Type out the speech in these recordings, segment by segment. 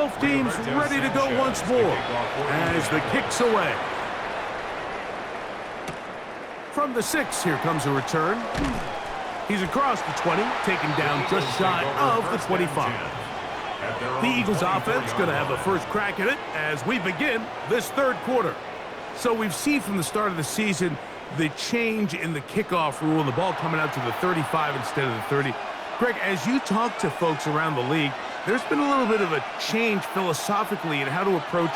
Both teams ready to go once more as the kick's away. From the 6, here comes a return. He's across the 20, taken down just shy of the 25. The Eagles offense going to have the first crack at it as we begin this third quarter. So we've seen from the start of the season the change in the kickoff rule and the ball coming out to the 35 instead of the 30. Greg, as you talk to folks around the league, there's been a little bit of a change philosophically in how to approach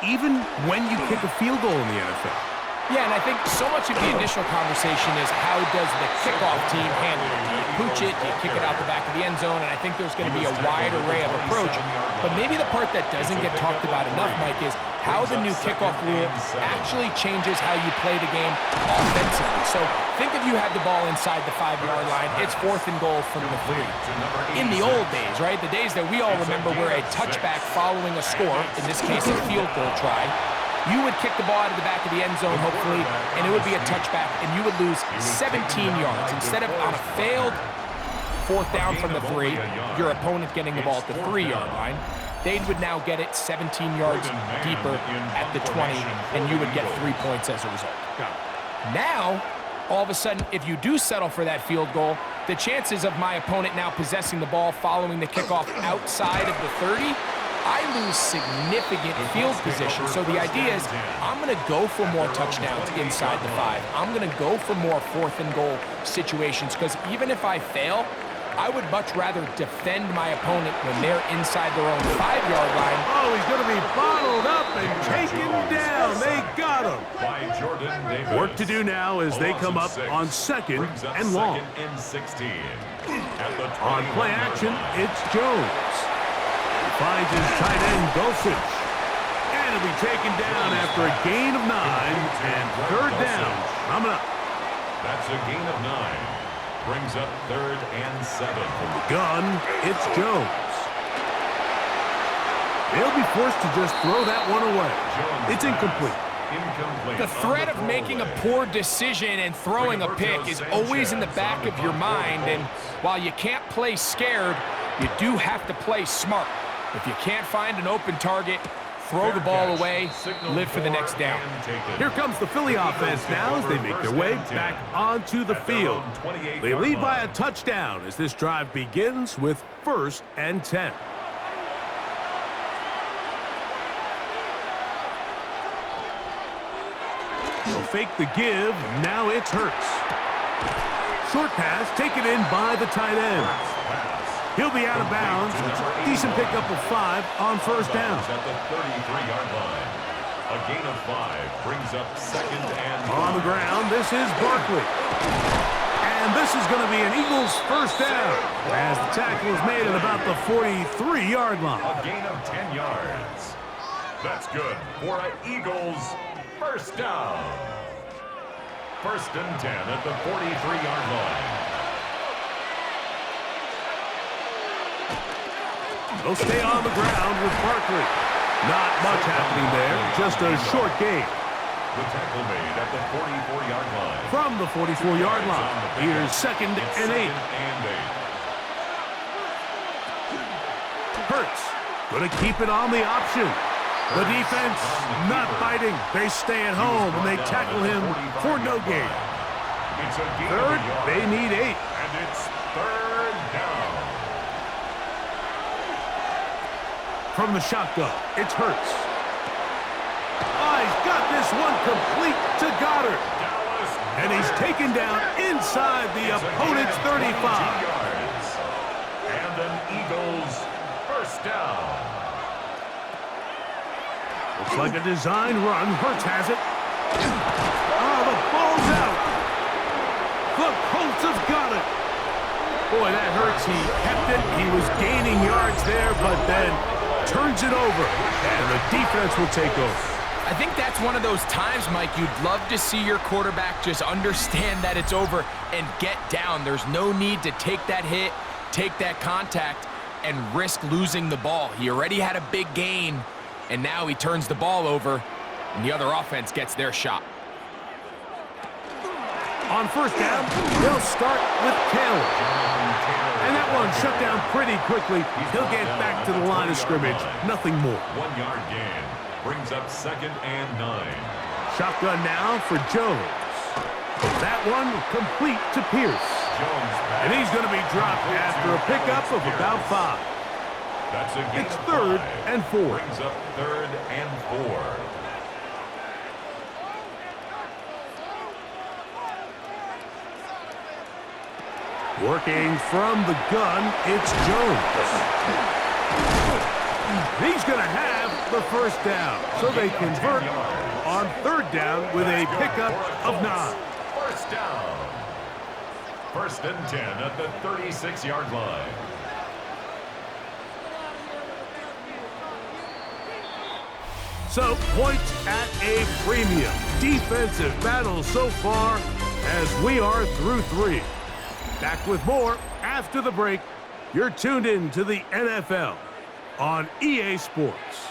even when you kick a field goal in the NFL. Yeah, and I think so much of the initial conversation is how does the kickoff team handle it? Do you pooch it? Do you kick it out the back of the end zone? And I think there's going to be a wide array of approach. But maybe the part that doesn't get talked about enough, Mike, is how the new kickoff rule actually changes how you play the game offensively. So think if you had the ball inside the 5-yard line, it's 4th and goal from the 3. In the old days, right, the days that we all remember where a touchback following a score, in this case a field goal try, you would kick the ball out of the back of the end zone, hopefully, and it would be a touchback, and you would lose 17 yards. Instead of on a failed 4th down from the 3, your opponent getting the ball at the 3-yard line, they would now get it 17 yards deeper at the 20, and you would get 3 points as a result. Now, all of a sudden, if you do settle for that field goal, the chances of my opponent now possessing the ball following the kickoff outside of the 30, I lose significant field position. So the idea is I'm going to go for more touchdowns inside the 5. I'm going to go for more 4th and goal situations because even if I fail, I would much rather defend my opponent when they're inside their own 5-yard line. Oh, he's going to be bottled up and taken down. They got him. Work to do now as they come up on 2nd and long. On play action, it's Jones. Finds his tight end, Dulcich. And it'll be taken down after a gain of 9 and 3rd down. Coming up. That's a gain of 9. Brings up 3rd and 7. From the gun, it's Jones. They'll be forced to just throw that one away. It's incomplete. The threat of making a poor decision and throwing a pick is always in the back of your mind. And while you can't play scared, you do have to play smart. If you can't find an open target, throw the ball away, live for the next down. Here comes the Philly offense now as they make their way back onto the field. They lead by a touchdown as this drive begins with 1st and 10. They'll fake the give. Now it's Hurts. Short pass taken in by the tight end. He'll be out of bounds. Decent pickup of 5 on 1st down. At the 33-yard line. A gain of 5 brings up 2nd and 5. On the ground, this is Barkley. And this is going to be an Eagles 1st down as the tackle is made at about the 43-yard line. A gain of 10 yards. That's good for an Eagles 1st down. 1st and 10 at the 43-yard line. They'll stay on the ground with Barkley. Not much happening there, just a short gain. The tackle made at the 44-yard line. From the 44-yard line, here's 2nd and 8. Hurts, going to keep it on the option. The defense not biting. They stay at home and they tackle him for no gain. 3rd, they need 8. And it's 3rd down. From the shotgun, it's Hurts. Oh, he's got this one complete to Goddard. And he's taken down inside the opponent's 35. And an Eagles 1st down. Looks like a design run. Hurts has it. Oh, the ball's out. The Colts have got it. Boy, that hurts. He kept it. He was gaining yards there, but then turns it over, and the defense will take over. I think that's one of those times, Mike, you'd love to see your quarterback just understand that it's over and get down. There's no need to take that hit, take that contact, and risk losing the ball. He already had a big gain, and now he turns the ball over, and the other offense gets their shot. On 1st down, they'll start with Taylor. And that one shut down pretty quickly. He'll get back to the line of scrimmage. Nothing more. 1 yard gain. Brings up 2nd and 9. Shotgun now for Jones. That one complete to Pierce. And he's going to be dropped after a pickup of about 5. That's a gain It's of 3rd 5. and 4. Brings up 3rd and 4. Working from the gun, it's Jones. He's going to have the first down, so they convert on 3rd down with a pickup of 9. First down. 1st and 10 at the 36-yard line. So, points at a premium. Defensive battle so far as we are through 3. Back with more after the break. You're tuned in to the NFL on EA Sports.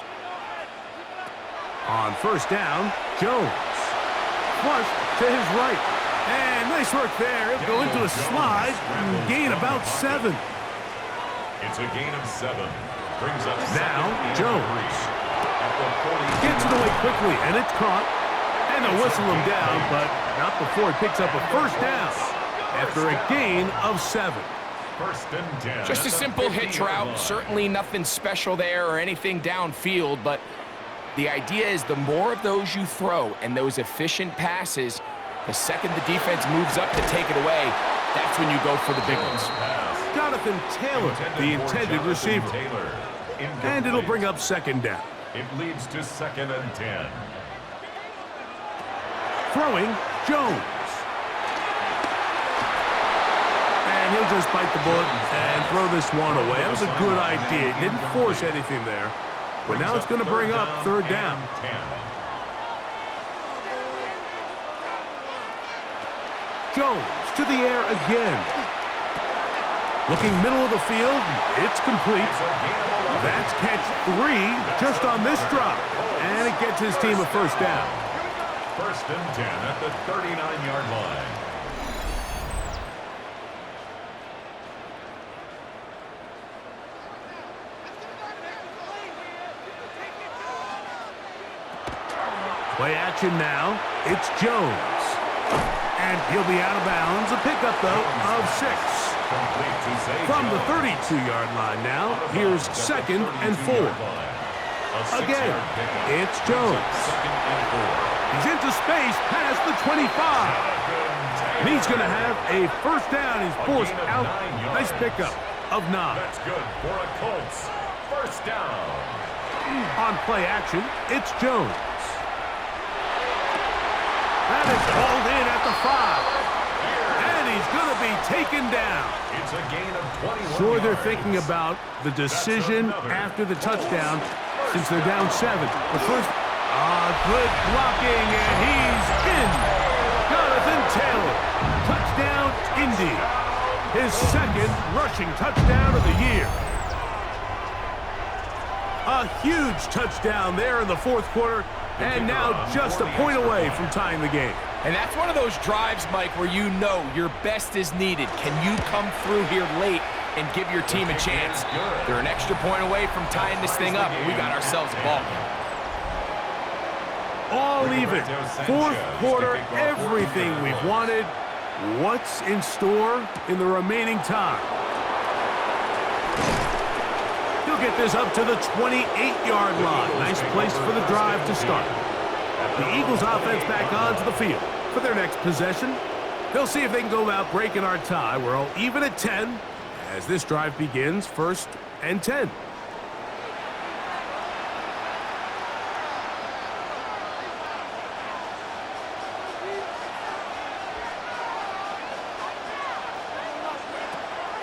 On 1st down, Jones. Flush to his right. And nice work there. He'll go into a slide and gain about 7. It's a gain of 7. Brings up Now, 2nd and Jones 3. gets it away quickly, and it's caught. And they'll whistle him down, but not before he picks up a first down after a gain of 7. 1st and 10. Just a simple hitch route. Certainly nothing special there or anything downfield, but the idea is the more of those you throw and those efficient passes, the second the defense moves up to take it away, that's when you go for the big ones. Jonathan Taylor, the intended receiver. And it'll bring up 2nd down. It leads to 2nd and 10. Throwing, Jones. And he'll just bite the bullet and throw this one away. That was a good idea. Didn't force anything there. But now it's going to bring up 3rd down. 10. Jones to the air again. Looking middle of the field, it's complete. That's catch 3 just on this drop. And it gets his team a first down. 1st and 10 at the 39-yard line. Play action now. It's Jones. And he'll be out of bounds. A pickup, though, of 6. From the 32-yard line now, here's 2nd and 4. Again, it's Jones. He's into space past the 25. And he's going to have a first down. He's forced out. Nice pickup of 9. That's good for a Colts. First down. On play action, it's Jones. That is hauled in at the 5. And he's going to be taken down. It's a gain of 21 Sure, they're yards. thinking about the decision after the touchdown since they're down 7. But first, good blocking, and he's in. Jonathan Taylor, touchdown, Indy. His 2nd rushing touchdown of the year. A huge touchdown there in the 4th quarter, and now just a point away from tying the game. And that's one of those drives, Mike, where you know your best is needed. Can you come through here late and give your team a chance? They're an extra point away from tying this thing up, and we got ourselves a ball game. All even. 4th quarter, everything we've wanted. What's in store in the remaining time? He'll get this up to the 28-yard line. Nice place for the drive to start. The Eagles offense back onto the field for their next possession. They'll see if they can go about breaking our tie. We're all even at 10 as this drive begins. 1st and 10.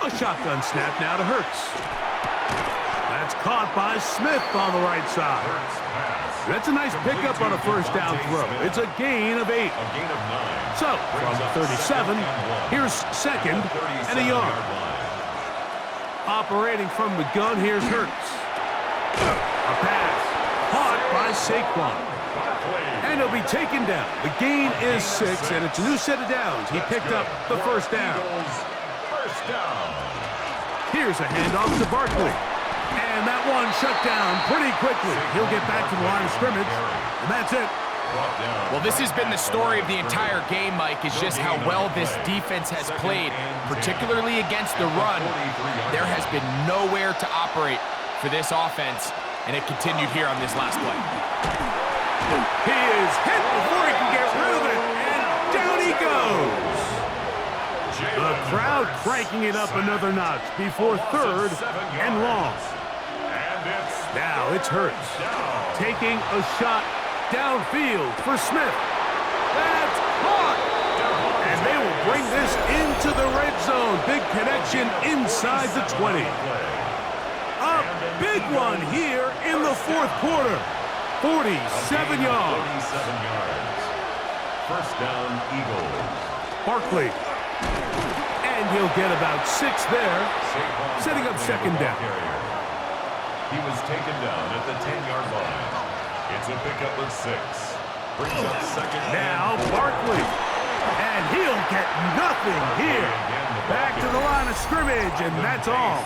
A shotgun snap now to Hurts. That's caught by Smith on the right side. That's a nice pickup on a first down throw. It's a gain of 8. A gain of 9. So, from the 37, here's 2nd and a yard. Operating from the gun, here's Hurts. A pass caught by Saquon. And he'll be taken down. The gain is 6, and it's a new set of downs. He picked up the first down. First down. Here's a handoff to Barkley. And that one shut down pretty quickly. He'll get back to the line of scrimmage, and that's it. Well, this has been the story of the entire game, Mike, is just how well this defense has played, particularly against the run. There has been nowhere to operate for this offense, and it continued here on this last play. He is hit before he can get rid of it, and down he goes. The crowd cranking it up another notch before third and long. Now it's Hurts taking a shot downfield for Smith. That's caught. And they will bring this into the red zone. Big connection inside the 20. A big one here in the fourth quarter. 47 yards. First down, Eagles. Barkley. And he'll get about 6 there, setting up second down. He was taken down at the 10-yard line. It's a pickup of 6. Brings up second. Now Barkley. And he'll get nothing here. Back to the line of scrimmage, and that's all.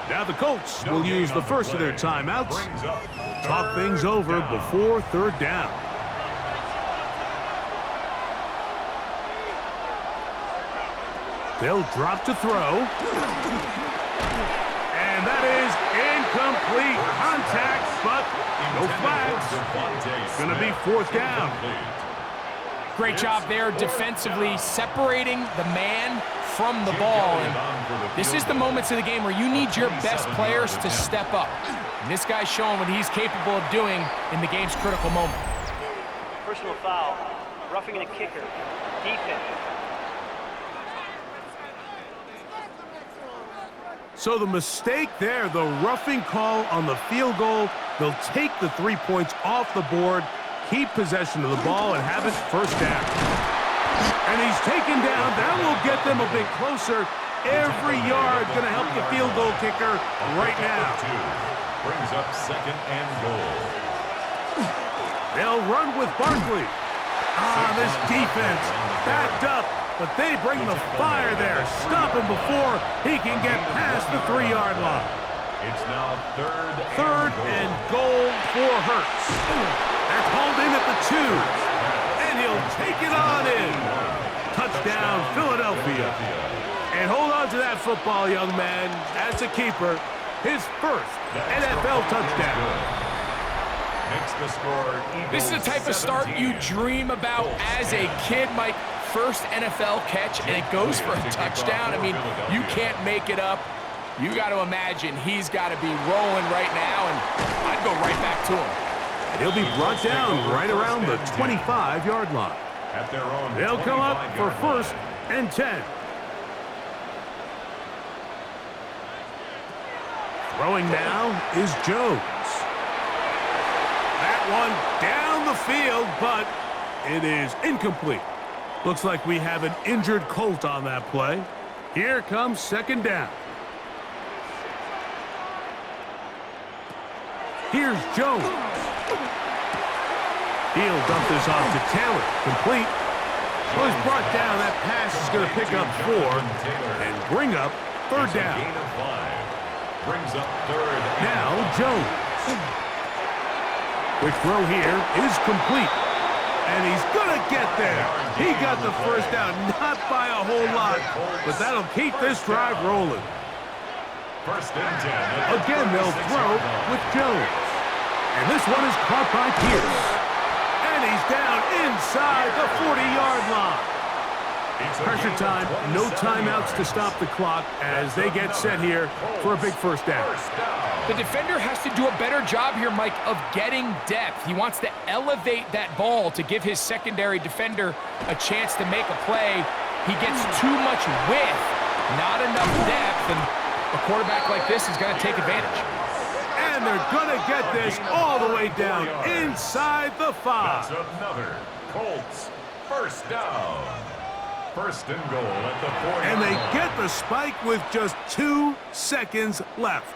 Now the Colts will use the first of their timeouts. Talk things over before third down. They'll drop to throw. And that is incomplete. Contact, but no flags. It's going to be fourth down. Great job there defensively, separating the man from the ball. And this is the moments of the game where you need your best players to step up. And this guy's showing what he's capable of doing in the game's critical moment. Personal foul, roughing a kicker, defense. So the mistake there, the roughing call on the field goal, they'll take the 3 points off the board, keep possession of the ball, and have it first down. And he's taken down. That will get them a bit closer. Every yard going to help the field goal kicker right now. Brings up second and goal. They'll run with Barkley. This defense backed up, but they bring the fire there. Stop him before he can get past the 3-yard line. It's now Third and goal for Hurts. That's hauled in at the 2. And he'll take it on in. Touchdown, Philadelphia. And hold on to that football, young man. That's a keeper. His first NFL touchdown. Makes the score. This is the type of start you dream about as a kid, Mike. First NFL catch, and it goes for a touchdown. I mean, you can't make it up. You got to imagine he's got to be rolling right now, and I'd go right back to him. And he'll be brought down right around the 25-yard line. At their own They'll come up for first and 10. Throwing now is Jones. That one down the field, but it is incomplete. Looks like we have an injured Colt on that play. Here comes second down. Here's Jones. He'll dump this off to Taylor. Complete. Well, he's brought down. That pass is going to pick up 4 and bring up third down. Brings up third. Now Jones. Quick throw here is complete. And he's going to get there. He got the first down, not by a whole lot, but that'll keep this drive rolling. First and 10. Again, they'll throw with Jones. And this one is caught by Pierce. And he's down inside the 40-yard line. Pressure time, no timeouts to stop the clock as they get set here for a big first down. The defender has to do a better job here, Mike, of getting depth. He wants to elevate that ball to give his secondary defender a chance to make a play. He gets too much width, not enough depth, and a quarterback like this is going to take advantage. And they're going to get this all the way down inside the 5. That's another Colts first down. First and goal at the 40. And they get the spike with just 2 seconds left.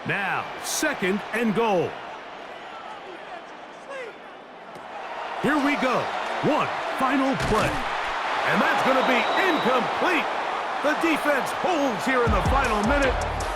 Now, second and goal. Here we go. One final play. And that's going to be incomplete. The defense holds here in the final minute.